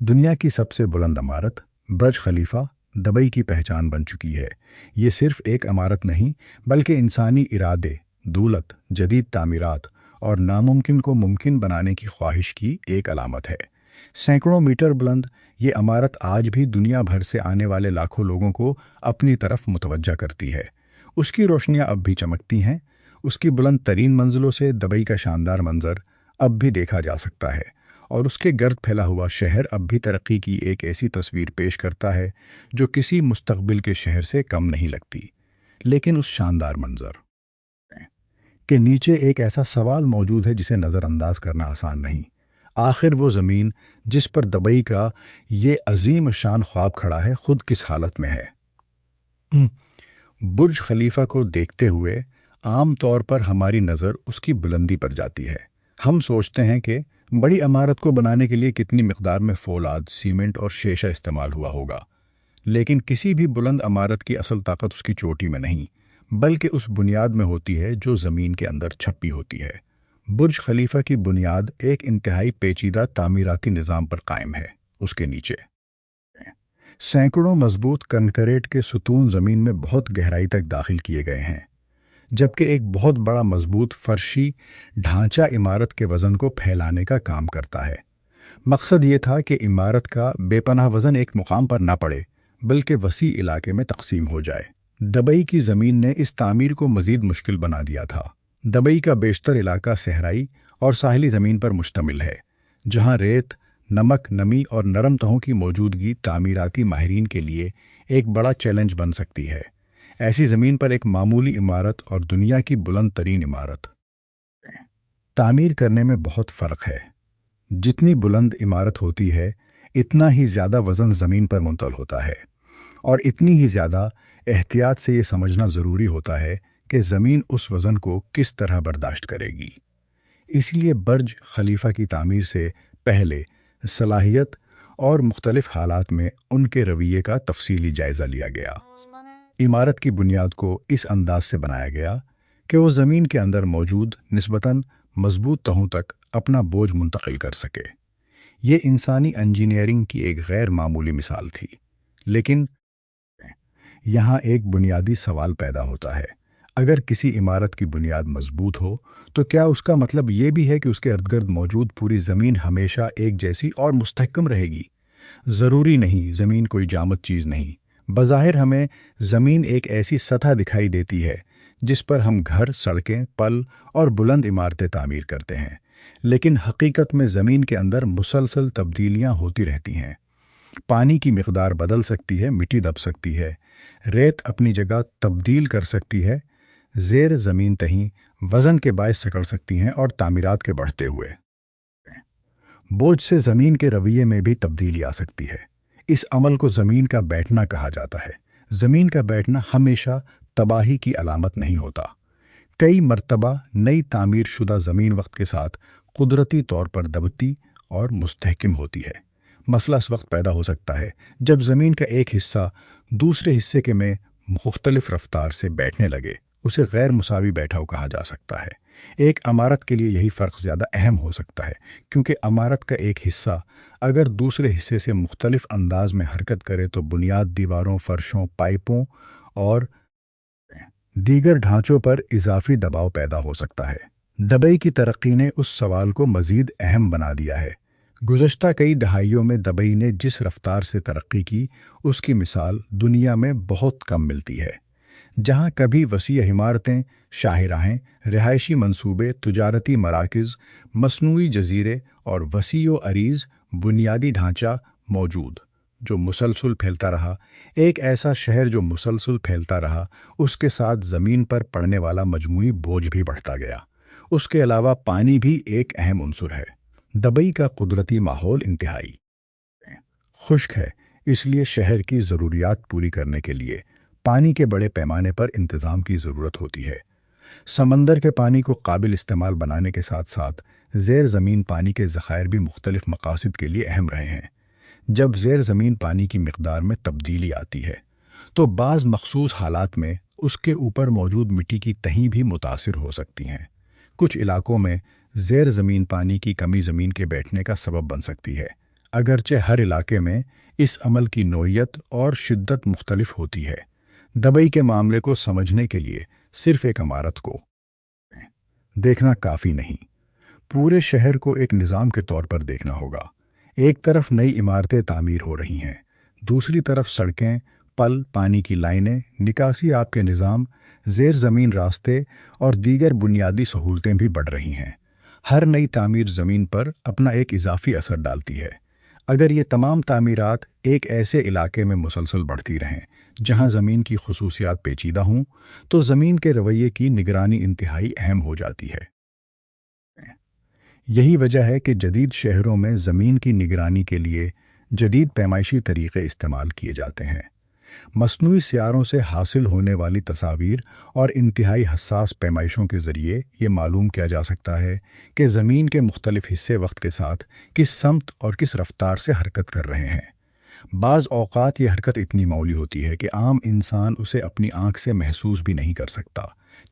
دنیا کی سب سے بلند عمارت برج خلیفہ دبئی کی پہچان بن چکی ہے۔ یہ صرف ایک عمارت نہیں بلکہ انسانی ارادے، دولت، جدید تعمیرات اور ناممکن کو ممکن بنانے کی خواہش کی ایک علامت ہے۔ سینکڑوں میٹر بلند یہ عمارت آج بھی دنیا بھر سے آنے والے لاکھوں لوگوں کو اپنی طرف متوجہ کرتی ہے۔ اس کی روشنیاں اب بھی چمکتی ہیں۔ اس کی بلند ترین منزلوں سے دبئی کا شاندار منظر اب بھی دیکھا جا سکتا ہے، اور اس کے گرد پھیلا ہوا شہر اب بھی ترقی کی ایک ایسی تصویر پیش کرتا ہے جو کسی مستقبل کے شہر سے کم نہیں لگتی۔ لیکن اس شاندار منظر کے نیچے ایک ایسا سوال موجود ہے جسے نظر انداز کرنا آسان نہیں۔ آخر وہ زمین جس پر دبئی کا یہ عظیم شان خواب کھڑا ہے خود کس حالت میں ہے؟ برج خلیفہ کو دیکھتے ہوئے عام طور پر ہماری نظر اس کی بلندی پر جاتی ہے۔ ہم سوچتے ہیں کہ بڑی عمارت کو بنانے کے لیے کتنی مقدار میں فولاد، سیمنٹ اور شیشہ استعمال ہوا ہوگا۔ لیکن کسی بھی بلند عمارت کی اصل طاقت اس کی چوٹی میں نہیں، بلکہ اس بنیاد میں ہوتی ہے جو زمین کے اندر چھپی ہوتی ہے۔ برج خلیفہ کی بنیاد ایک انتہائی پیچیدہ تعمیراتی نظام پر قائم ہے۔ اس کے نیچے سینکڑوں مضبوط کنکریٹ کے ستون زمین میں بہت گہرائی تک داخل کیے گئے ہیں، جبکہ ایک بہت بڑا مضبوط فرشی ڈھانچہ عمارت کے وزن کو پھیلانے کا کام کرتا ہے۔ مقصد یہ تھا کہ عمارت کا بے پناہ وزن ایک مقام پر نہ پڑے بلکہ وسیع علاقے میں تقسیم ہو جائے۔ دبئی کی زمین نے اس تعمیر کو مزید مشکل بنا دیا تھا۔ دبئی کا بیشتر علاقہ صحرائی اور ساحلی زمین پر مشتمل ہے، جہاں ریت، نمک، نمی اور نرم تہوں کی موجودگی تعمیراتی ماہرین کے لیے ایک بڑا چیلنج بن سکتی ہے۔ ایسی زمین پر ایک معمولی عمارت اور دنیا کی بلند ترین عمارت تعمیر کرنے میں بہت فرق ہے۔ جتنی بلند عمارت ہوتی ہے اتنا ہی زیادہ وزن زمین پر منتقل ہوتا ہے، اور اتنی ہی زیادہ احتیاط سے یہ سمجھنا ضروری ہوتا ہے کہ زمین اس وزن کو کس طرح برداشت کرے گی۔ اس لیے برج خلیفہ کی تعمیر سے پہلے صلاحیت اور مختلف حالات میں ان کے رویے کا تفصیلی جائزہ لیا گیا۔ عمارت کی بنیاد کو اس انداز سے بنایا گیا کہ وہ زمین کے اندر موجود نسبتاً مضبوط تہوں تک اپنا بوجھ منتقل کر سکے۔ یہ انسانی انجینئرنگ کی ایک غیر معمولی مثال تھی۔ لیکن یہاں ایک بنیادی سوال پیدا ہوتا ہے، اگر کسی عمارت کی بنیاد مضبوط ہو تو کیا اس کا مطلب یہ بھی ہے کہ اس کے ارد گرد موجود پوری زمین ہمیشہ ایک جیسی اور مستحکم رہے گی؟ ضروری نہیں۔ زمین کوئی جامد چیز نہیں۔ بظاہر ہمیں زمین ایک ایسی سطح دکھائی دیتی ہے جس پر ہم گھر، سڑکیں، پل اور بلند عمارتیں تعمیر کرتے ہیں، لیکن حقیقت میں زمین کے اندر مسلسل تبدیلیاں ہوتی رہتی ہیں۔ پانی کی مقدار بدل سکتی ہے، مٹی دب سکتی ہے، ریت اپنی جگہ تبدیل کر سکتی ہے، زیر زمین تہیں وزن کے باعث سکڑ سکتی ہیں، اور تعمیرات کے بڑھتے ہوئے بوجھ سے زمین کے رویے میں بھی تبدیلی آ سکتی ہے۔ اس عمل کو زمین کا بیٹھنا کہا جاتا ہے۔ زمین کا بیٹھنا ہمیشہ تباہی کی علامت نہیں ہوتا۔ کئی مرتبہ نئی تعمیر شدہ زمین وقت کے ساتھ قدرتی طور پر دبتی اور مستحکم ہوتی ہے۔ مسئلہ اس وقت پیدا ہو سکتا ہے جب زمین کا ایک حصہ دوسرے حصے کے میں مختلف رفتار سے بیٹھنے لگے۔ اسے غیر مساوی بیٹھاؤ کہا جا سکتا ہے۔ ایک عمارت کے لیے یہی فرق زیادہ اہم ہو سکتا ہے، کیونکہ عمارت کا ایک حصہ اگر دوسرے حصے سے مختلف انداز میں حرکت کرے تو بنیاد، دیواروں، فرشوں، پائپوں اور دیگر ڈھانچوں پر اضافی دباؤ پیدا ہو سکتا ہے۔ دبئی کی ترقی نے اس سوال کو مزید اہم بنا دیا ہے۔ گزشتہ کئی دہائیوں میں دبئی نے جس رفتار سے ترقی کی، اس کی مثال دنیا میں بہت کم ملتی ہے۔ جہاں کبھی وسیع عمارتیں، شاہراہیں، رہائشی منصوبے، تجارتی مراکز، مصنوعی جزیرے اور وسیع و عریض بنیادی ڈھانچہ موجود جو مسلسل پھیلتا رہا، ایک ایسا شہر جو مسلسل پھیلتا رہا، اس کے ساتھ زمین پر پڑنے والا مجموعی بوجھ بھی بڑھتا گیا۔ اس کے علاوہ پانی بھی ایک اہم عنصر ہے۔ دبئی کا قدرتی ماحول انتہائی خشک ہے، اس لیے شہر کی ضروریات پوری کرنے کے لیے پانی کے بڑے پیمانے پر انتظام کی ضرورت ہوتی ہے۔ سمندر کے پانی کو قابل استعمال بنانے کے ساتھ ساتھ زیر زمین پانی کے ذخائر بھی مختلف مقاصد کے لیے اہم رہے ہیں۔ جب زیر زمین پانی کی مقدار میں تبدیلی آتی ہے تو بعض مخصوص حالات میں اس کے اوپر موجود مٹی کی تہیں بھی متاثر ہو سکتی ہیں۔ کچھ علاقوں میں زیر زمین پانی کی کمی زمین کے بیٹھنے کا سبب بن سکتی ہے۔ اگرچہ ہر علاقے میں اس عمل کی نوعیت اور شدت مختلف ہوتی ہے۔ دبئی کے معاملے کو سمجھنے کے لیے صرف ایک عمارت کو دیکھنا کافی نہیں، پورے شہر کو ایک نظام کے طور پر دیکھنا ہوگا۔ ایک طرف نئی عمارتیں تعمیر ہو رہی ہیں، دوسری طرف سڑکیں، پل، پانی کی لائنیں، نکاسی آب کے نظام، زیر زمین راستے اور دیگر بنیادی سہولتیں بھی بڑھ رہی ہیں۔ ہر نئی تعمیر زمین پر اپنا ایک اضافی اثر ڈالتی ہے۔ اگر یہ تمام تعمیرات ایک ایسے علاقے میں مسلسل بڑھتی رہیں جہاں زمین کی خصوصیات پیچیدہ ہوں، تو زمین کے رویے کی نگرانی انتہائی اہم ہو جاتی ہے۔ یہی وجہ ہے کہ جدید شہروں میں زمین کی نگرانی کے لیے جدید پیمائشی طریقے استعمال کیے جاتے ہیں۔ مصنوعی سیاروں سے حاصل ہونے والی تصاویر اور انتہائی حساس پیمائشوں کے ذریعے یہ معلوم کیا جا سکتا ہے کہ زمین کے مختلف حصے وقت کے ساتھ کس سمت اور کس رفتار سے حرکت کر رہے ہیں۔ بعض اوقات یہ حرکت اتنی معمولی ہوتی ہے کہ عام انسان اسے اپنی آنکھ سے محسوس بھی نہیں کر سکتا۔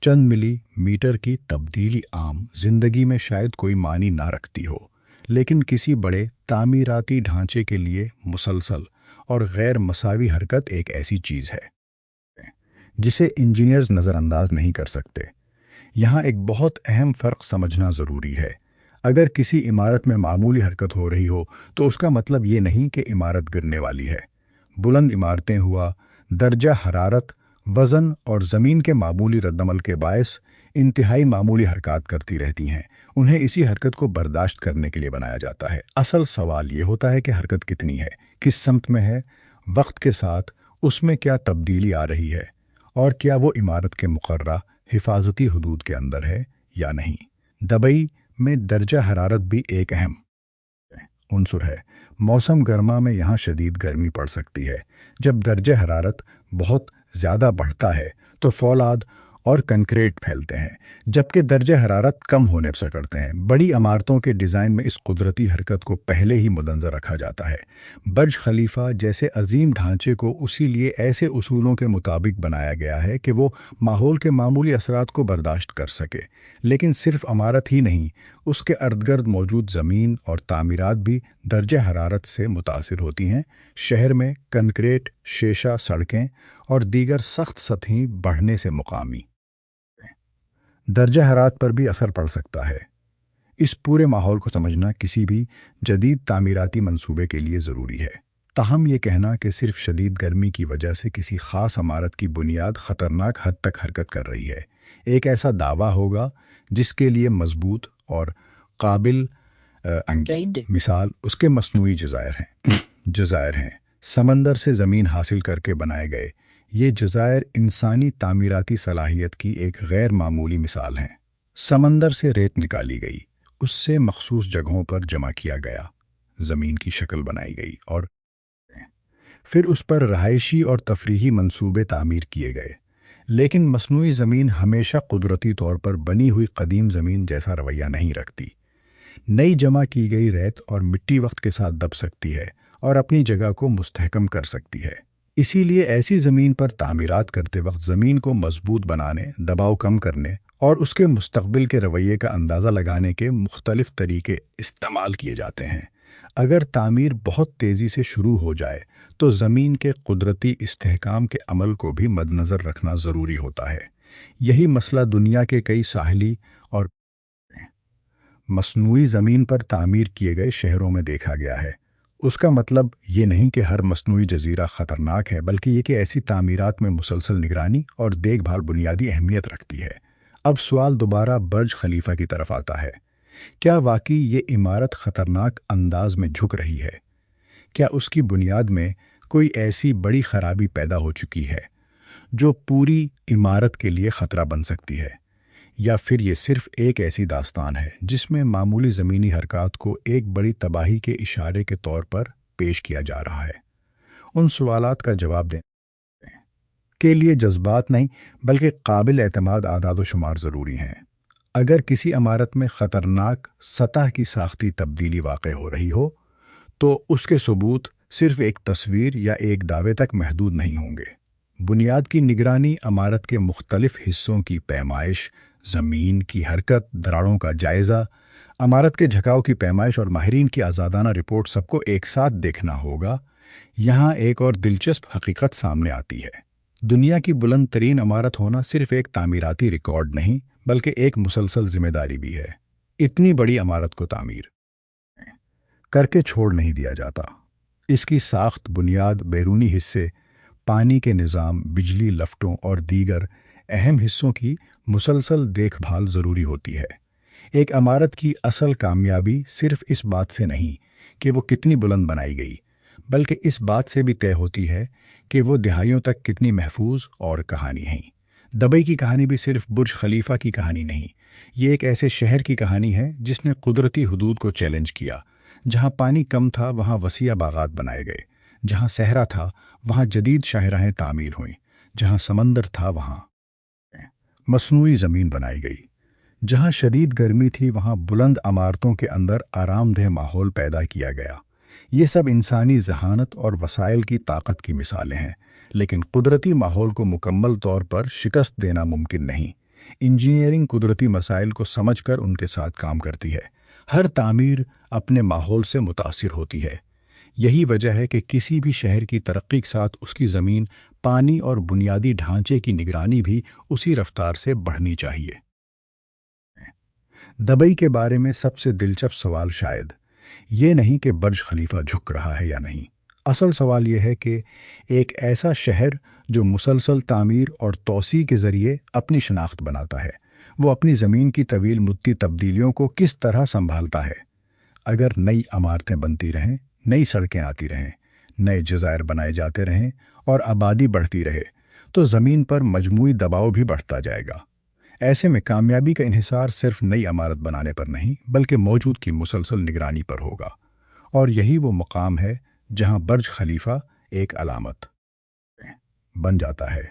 چند ملی میٹر کی تبدیلی عام زندگی میں شاید کوئی معنی نہ رکھتی ہو، لیکن کسی بڑے تعمیراتی ڈھانچے کے لیے مسلسل اور غیر مساوی حرکت ایک ایسی چیز ہے جسے انجینئرز نظر انداز نہیں کر سکتے۔ یہاں ایک بہت اہم فرق سمجھنا ضروری ہے۔ اگر کسی عمارت میں معمولی حرکت ہو رہی ہو تو اس کا مطلب یہ نہیں کہ عمارت گرنے والی ہے۔ بلند عمارتیں ہوا درجہ حرارت، وزن اور زمین کے معمولی ردعمل کے باعث انتہائی معمولی حرکات کرتی رہتی ہیں۔ انہیں اسی حرکت کو برداشت کرنے کے لیے بنایا جاتا ہے۔ اصل سوال یہ ہوتا ہے کہ حرکت کتنی ہے، کس سمت میں ہے، وقت کے ساتھ اس میں کیا تبدیلی آ رہی ہے، اور کیا وہ عمارت کے مقررہ حفاظتی حدود کے اندر ہے یا نہیں۔ دبئی میں درجہ حرارت بھی ایک اہم عنصر ہے۔ موسم گرما میں یہاں شدید گرمی پڑ سکتی ہے۔ جب درجہ حرارت بہت زیادہ بڑھتا ہے تو فولاد اور کنکریٹ پھیلتے ہیں، جبکہ درجہ حرارت کم ہونے سے کرتے ہیں۔ بڑی عمارتوں کے ڈیزائن میں اس قدرتی حرکت کو پہلے ہی مدنظر رکھا جاتا ہے۔ برج خلیفہ جیسے عظیم ڈھانچے کو اسی لیے ایسے اصولوں کے مطابق بنایا گیا ہے کہ وہ ماحول کے معمولی اثرات کو برداشت کر سکے۔ لیکن صرف عمارت ہی نہیں، اس کے ارد گرد موجود زمین اور تعمیرات بھی درجہ حرارت سے متاثر ہوتی ہیں۔ شہر میں کنکریٹ، شیشہ سڑکیں اور دیگر سخت سطحیں بڑھنے سے مقامی درجہ حرارت پر بھی اثر پڑ سکتا ہے۔ اس پورے ماحول کو سمجھنا کسی بھی جدید تعمیراتی منصوبے کے لیے ضروری ہے۔ تاہم یہ کہنا کہ صرف شدید گرمی کی وجہ سے کسی خاص عمارت کی بنیاد خطرناک حد تک حرکت کر رہی ہے، ایک ایسا دعویٰ ہوگا جس کے لیے مضبوط اور قابل مثال اس کے مصنوعی جزائر ہیں۔ سمندر سے زمین حاصل کر کے بنائے گئے یہ جزائر انسانی تعمیراتی صلاحیت کی ایک غیر معمولی مثال ہیں۔ سمندر سے ریت نکالی گئی، اس سے مخصوص جگہوں پر جمع کیا گیا، زمین کی شکل بنائی گئی اور پھر اس پر رہائشی اور تفریحی منصوبے تعمیر کیے گئے۔ لیکن مصنوعی زمین ہمیشہ قدرتی طور پر بنی ہوئی قدیم زمین جیسا رویہ نہیں رکھتی۔ نئی جمع کی گئی ریت اور مٹی وقت کے ساتھ دب سکتی ہے اور اپنی جگہ کو مستحکم کر سکتی ہے۔ اسی لیے ایسی زمین پر تعمیرات کرتے وقت زمین کو مضبوط بنانے، دباؤ کم کرنے اور اس کے مستقبل کے رویے کا اندازہ لگانے کے مختلف طریقے استعمال کیے جاتے ہیں۔ اگر تعمیر بہت تیزی سے شروع ہو جائے تو زمین کے قدرتی استحکام کے عمل کو بھی مد نظر رکھنا ضروری ہوتا ہے۔ یہی مسئلہ دنیا کے کئی ساحلی اور مصنوعی زمین پر تعمیر کیے گئے شہروں میں دیکھا گیا ہے۔ اس کا مطلب یہ نہیں کہ ہر مصنوعی جزیرہ خطرناک ہے، بلکہ یہ کہ ایسی تعمیرات میں مسلسل نگرانی اور دیکھ بھال بنیادی اہمیت رکھتی ہے۔ اب سوال دوبارہ برج خلیفہ کی طرف آتا ہے۔ کیا واقعی یہ عمارت خطرناک انداز میں جھک رہی ہے؟ کیا اس کی بنیاد میں کوئی ایسی بڑی خرابی پیدا ہو چکی ہے جو پوری عمارت کے لیے خطرہ بن سکتی ہے؟ یا پھر یہ صرف ایک ایسی داستان ہے جس میں معمولی زمینی حرکات کو ایک بڑی تباہی کے اشارے کے طور پر پیش کیا جا رہا ہے؟ ان سوالات کا جواب دینے کے لیے جذبات نہیں بلکہ قابل اعتماد اعداد و شمار ضروری ہیں۔ اگر کسی عمارت میں خطرناک سطح کی ساختی تبدیلی واقع ہو رہی ہو تو اس کے ثبوت صرف ایک تصویر یا ایک دعوے تک محدود نہیں ہوں گے۔ بنیاد کی نگرانی، عمارت کے مختلف حصوں کی پیمائش، زمین کی حرکت، دراڑوں کا جائزہ، عمارت کے جھکاؤ کی پیمائش اور ماہرین کی آزادانہ رپورٹ سب کو ایک ساتھ دیکھنا ہوگا۔ یہاں ایک اور دلچسپ حقیقت سامنے آتی ہے۔ دنیا کی بلند ترین عمارت ہونا صرف ایک تعمیراتی ریکارڈ نہیں بلکہ ایک مسلسل ذمہ داری بھی ہے۔ اتنی بڑی عمارت کو تعمیر کر کے چھوڑ نہیں دیا جاتا۔ اس کی ساخت، بنیاد، بیرونی حصے، پانی کے نظام، بجلی لفٹوں اور دیگر اہم حصوں کی مسلسل دیکھ بھال ضروری ہوتی ہے۔ ایک عمارت کی اصل کامیابی صرف اس بات سے نہیں کہ وہ کتنی بلند بنائی گئی، بلکہ اس بات سے بھی طے ہوتی ہے کہ وہ دہائیوں تک کتنی محفوظ اور کہانی ہے۔ دبئی کی کہانی بھی صرف برج خلیفہ کی کہانی نہیں، یہ ایک ایسے شہر کی کہانی ہے جس نے قدرتی حدود کو چیلنج کیا۔ جہاں پانی کم تھا وہاں وسیع باغات بنائے گئے، جہاں صحرا تھا وہاں جدید شاہراہیں تعمیر ہوئیں، جہاں سمندر تھا وہاں مصنوعی زمین بنائی گئی، جہاں شدید گرمی تھی وہاں بلند عمارتوں کے اندر آرام دہ ماحول پیدا کیا گیا۔ یہ سب انسانی ذہانت اور وسائل کی طاقت کی مثالیں ہیں، لیکن قدرتی ماحول کو مکمل طور پر شکست دینا ممکن نہیں۔ انجینئرنگ قدرتی مسائل کو سمجھ کر ان کے ساتھ کام کرتی ہے۔ ہر تعمیر اپنے ماحول سے متاثر ہوتی ہے۔ یہی وجہ ہے کہ کسی بھی شہر کی ترقی کے ساتھ اس کی زمین، پانی اور بنیادی ڈھانچے کی نگرانی بھی اسی رفتار سے بڑھنی چاہیے۔ دبئی کے بارے میں سب سے دلچسپ سوال شاید یہ نہیں کہ برج خلیفہ جھک رہا ہے یا نہیں۔ اصل سوال یہ ہے کہ ایک ایسا شہر جو مسلسل تعمیر اور توسیع کے ذریعے اپنی شناخت بناتا ہے، وہ اپنی زمین کی طویل مدتی تبدیلیوں کو کس طرح سنبھالتا ہے۔ اگر نئی عمارتیں بنتی رہیں، نئی سڑکیں آتی رہیں، نئے جزائر بنائے جاتے رہیں اور آبادی بڑھتی رہے تو زمین پر مجموعی دباؤ بھی بڑھتا جائے گا۔ ایسے میں کامیابی کا انحصار صرف نئی عمارت بنانے پر نہیں بلکہ موجود کی مسلسل نگرانی پر ہوگا، اور یہی وہ مقام ہے جہاں برج خلیفہ ایک علامت بن جاتا ہے۔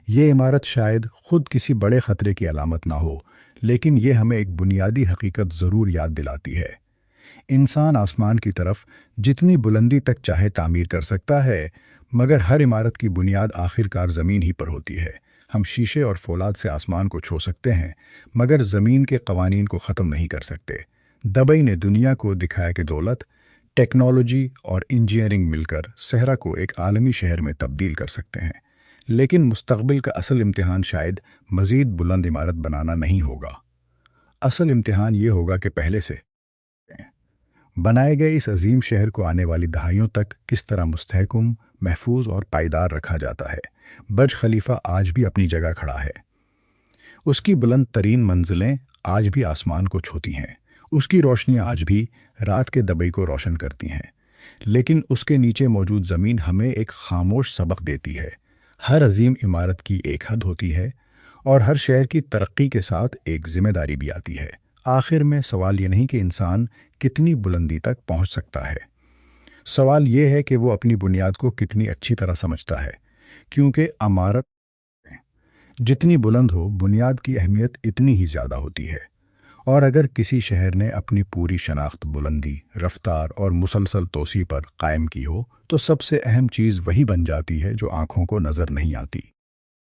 یہ عمارت شاید خود کسی بڑے خطرے کی علامت نہ ہو، لیکن یہ ہمیں ایک بنیادی حقیقت ضرور یاد دلاتی ہے۔ انسان آسمان کی طرف جتنی بلندی تک چاہے تعمیر کر سکتا ہے، مگر ہر عمارت کی بنیاد آخر کار زمین ہی پر ہوتی ہے۔ ہم شیشے اور فولاد سے آسمان کو چھو سکتے ہیں، مگر زمین کے قوانین کو ختم نہیں کر سکتے۔ دبئی نے دنیا کو دکھایا کہ دولت، ٹیکنالوجی اور انجینئرنگ مل کر صحرا کو ایک عالمی شہر میں تبدیل کر سکتے ہیں۔ لیکن مستقبل کا اصل امتحان شاید مزید بلند عمارت بنانا نہیں ہوگا۔ اصل امتحان یہ ہوگا کہ پہلے سے بنائے گئے اس عظیم شہر کو آنے والی دہائیوں تک کس طرح مستحکم، محفوظ اور پائیدار رکھا جاتا ہے۔ برج خلیفہ آج بھی اپنی جگہ کھڑا ہے۔ اس کی بلند ترین منزلیں آج بھی آسمان کو چھوتی ہیں، اس کی روشنی آج بھی رات کے دبئی کو روشن کرتی ہیں، لیکن اس کے نیچے موجود زمین ہمیں ایک خاموش سبق دیتی ہے۔ ہر عظیم عمارت کی ایک حد ہوتی ہے، اور ہر شہر کی ترقی کے ساتھ ایک ذمہ داری بھی آتی ہے۔ آخر میں سوال یہ نہیں کہ انسان کتنی بلندی تک پہنچ سکتا ہے، سوال یہ ہے کہ وہ اپنی بنیاد کو کتنی اچھی طرح سمجھتا ہے، کیونکہ عمارت جتنی بلند ہو، بنیاد کی اہمیت اتنی ہی زیادہ ہوتی ہے۔ اور اگر کسی شہر نے اپنی پوری شناخت بلندی، رفتار اور مسلسل توسیع پر قائم کی ہو، تو سب سے اہم چیز وہی بن جاتی ہے جو آنکھوں کو نظر نہیں آتی۔